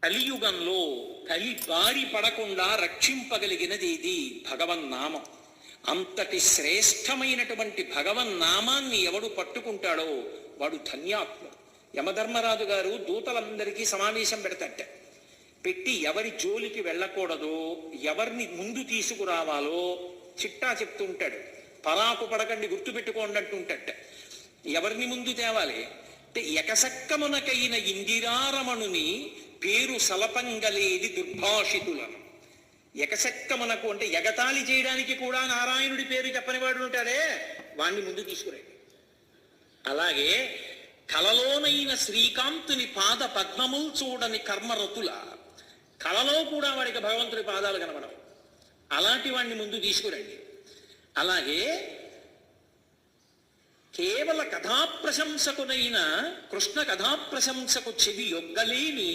కలియుగంలో కలి బారి పడకుండా రక్షింపగలిగినది ఇది భగవన్నామం. అంతటి శ్రేష్టమైనటువంటి భగవన్నామాన్ని ఎవడు పట్టుకుంటాడో వాడు ధన్యాత్ముడు. యమధర్మరాజు గారు దూతలందరికీ సమావేశం పెడతట. పెట్టి ఎవరి జోలికి వెళ్ళకూడదో, ఎవరిని ముందు తీసుకురావాలో చిట్టా చెప్తుంటాడు. పరాకు పడకండి, గుర్తుపెట్టుకోండి అంటుంటట. ఎవరిని ముందు తేవాలి అంటే, ఎకసక్కమునకైన ఇందిరారమణుని పేరు సలపంగలేది దుర్భాషితులను. ఎకసక్కమునకు అంటే ఎగతాళి చేయడానికి కూడా నారాయణుడి పేరు చెప్పని వాడు ఉంటాడే, వాణ్ణి ముందు తీసుకురండి. అలాగే కలలోనైన శ్రీకాంతుని పాద పద్మముల్ చూడని కర్మరతుల, కలలో కూడా వాడికి భగవంతుడి పాదాలు కనబడవు, అలాంటి వాణ్ణి ముందు తీసుకురండి. అలాగే కేవల కథాప్రశంసకునైన కృష్ణ కథాప్రశంసకు చెవి యొగ్గలేని